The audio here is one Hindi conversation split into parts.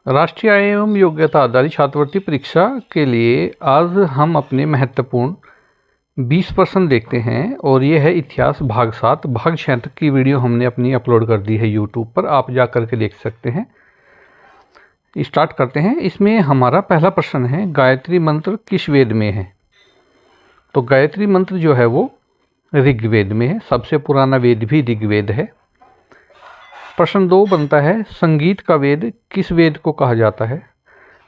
राष्ट्रीय आय एवं योग्यता आधारित छात्रवृत्ति परीक्षा के लिए आज हम अपने महत्वपूर्ण 20 प्रश्न देखते हैं और ये है इतिहास भाग 7 भाग 6 तक की वीडियो हमने अपनी अपलोड कर दी है यूट्यूब पर, आप जा कर के देख सकते हैं। स्टार्ट करते हैं। इसमें हमारा पहला प्रश्न है, गायत्री मंत्र किस वेद में है? तो गायत्री मंत्र जो है वो ऋग्वेद में है, सबसे पुराना वेद भी ऋग्वेद है। प्रश्न 2 बनता है, संगीत का वेद किस वेद को कहा जाता है?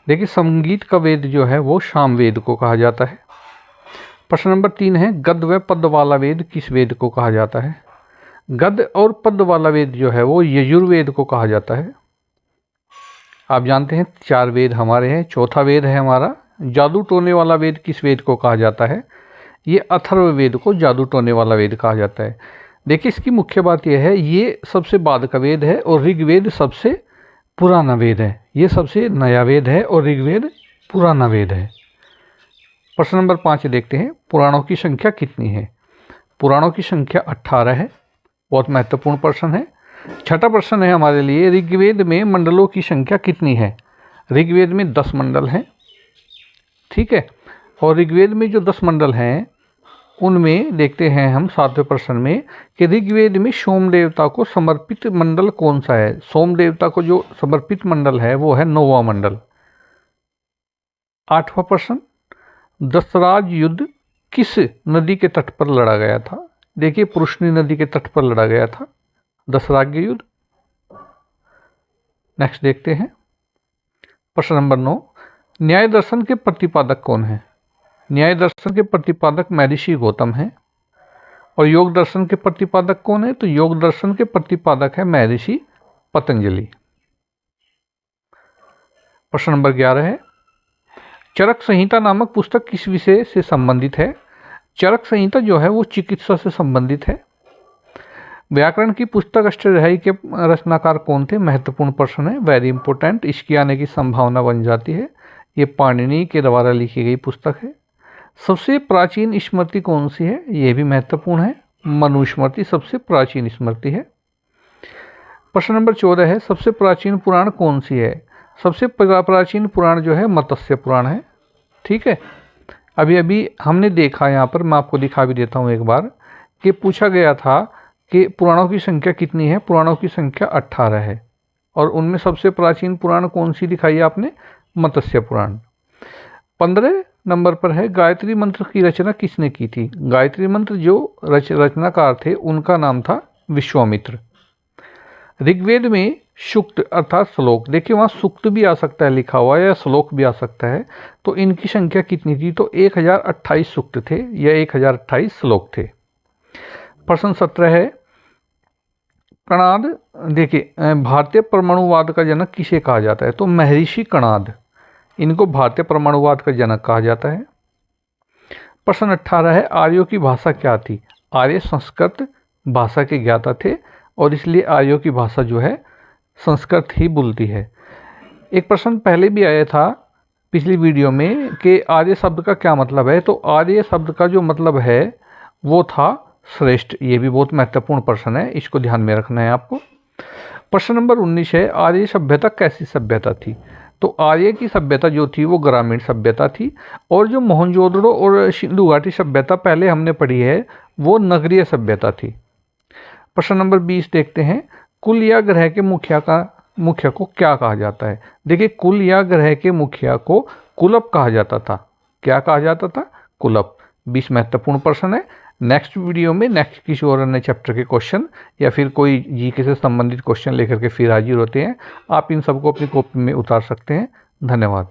देखिए, संगीत का वेद जो है वो सामवेद को कहा जाता है। प्रश्न नंबर 3 है, गद्य व पद्य वाला वेद किस वेद को कहा जाता है? गद्य और पद्य वाला वेद जो है वो यजुर्वेद को कहा जाता है। आप जानते हैं 4 वेद हमारे हैं। चौथा वेद है हमारा जादू टोने वाला वेद किस वेद को कहा जाता है? ये अथर्ववेद को जादू टोने वाला वेद कहा जाता है। देखिए, इसकी मुख्य बात यह है, ये सबसे बाद का वेद है और ऋग्वेद सबसे पुराना वेद है। ये सबसे नया वेद है और ऋग्वेद पुराना वेद है। प्रश्न नंबर 5 देखते हैं, पुराणों की संख्या कितनी है? पुराणों की संख्या 18 है। बहुत महत्वपूर्ण प्रश्न है। छठा प्रश्न है हमारे लिए, ऋग्वेद में मंडलों की संख्या कितनी है? ऋग्वेद में 10 मंडल हैं, ठीक है। और ऋग्वेद में जो 10 मंडल हैं उनमें देखते हैं हम 7वें प्रश्न में कि ऋग्वेद में सोम देवता को समर्पित मंडल कौन सा है? सोम देवता को जो समर्पित मंडल है वो है 9वां मंडल। 8वां प्रश्न, दशराज युद्ध किस नदी के तट पर लड़ा गया था? देखिए, पुरुषनी नदी के तट पर लड़ा गया था दशराग्य युद्ध। नेक्स्ट देखते हैं प्रश्न नंबर 9, न्याय दर्शन के प्रतिपादक कौन है? न्याय दर्शन के प्रतिपादक महर्षि गौतम हैं। और योग दर्शन के प्रतिपादक कौन है? तो योग दर्शन के प्रतिपादक है महर्षि पतंजलि। प्रश्न नंबर 11 है, चरक संहिता नामक पुस्तक किस विषय से संबंधित है? चरक संहिता जो है वो चिकित्सा से संबंधित है। व्याकरण की पुस्तक अष्टाध्यायी के रचनाकार कौन थे? महत्वपूर्ण प्रश्न है, वेरी इंपॉर्टेंट, इसकी आने की संभावना बन जाती है। ये पाणिनि के द्वारा लिखी गई पुस्तक है। सबसे प्राचीन स्मृति कौन सी है? ये भी महत्वपूर्ण है, मनुस्मृति सबसे प्राचीन स्मृति है। प्रश्न नंबर 14 है, सबसे प्राचीन पुराण कौन सी है? सबसे प्राचीन पुराण जो है मत्स्य पुराण है, ठीक है। अभी हमने देखा, यहाँ पर मैं आपको दिखा भी देता हूँ एक बार, कि पूछा गया था कि पुराणों की संख्या कितनी है? पुराणों की संख्या 18 है और उनमें सबसे प्राचीन पुराण कौन सी दिखाई आपने? मत्स्य पुराण। 15 नंबर पर है, गायत्री मंत्र की रचना किसने की थी? गायत्री मंत्र जो रचनाकार थे उनका नाम था विश्वामित्र। ऋग्वेद में सूक्त अर्थात श्लोक, देखिए वहाँ सूक्त भी आ सकता है लिखा हुआ या श्लोक भी आ सकता है, तो इनकी संख्या कितनी थी? तो 1028 सूक्त थे या 1028 श्लोक थे। प्रश्न 17 है, कणाद, देखिए भारतीय परमाणुवाद का जनक किसे कहा जाता है? तो महर्षि कणाद, इनको भारतीय परमाणुवाद का जनक कहा जाता है। प्रश्न 18 है, आर्यों की भाषा क्या थी? आर्य संस्कृत भाषा के ज्ञाता थे और इसलिए आर्यों की भाषा जो है संस्कृत ही बोलती है। एक प्रश्न पहले भी आया था पिछली वीडियो में कि आर्य शब्द का क्या मतलब है? तो आर्य शब्द का जो मतलब है वो था श्रेष्ठ। ये भी बहुत महत्वपूर्ण प्रश्न है, इसको ध्यान में रखना है आपको। प्रश्न नंबर 19 है, आर्य सभ्यता कैसी सभ्यता थी? तो आर्य की सभ्यता जो थी वो ग्रामीण सभ्यता थी और जो मोहनजोदड़ो और सिंधु घाटी सभ्यता पहले हमने पढ़ी है वो नगरीय सभ्यता थी। प्रश्न नंबर 20 देखते हैं, कुल या ग्रह के मुखिया को क्या कहा जाता है? देखिए, कुल या ग्रह के मुखिया को कुलप कहा जाता था। क्या कहा जाता था? कुलप। 20 महत्वपूर्ण प्रश्न है। नेक्स्ट वीडियो में नेक्स्ट किसी और अन्य चैप्टर के क्वेश्चन या फिर कोई जीके से संबंधित क्वेश्चन लेकर के फिर हाजिर होते हैं। आप इन सबको अपनी कॉपी में उतार सकते हैं। धन्यवाद।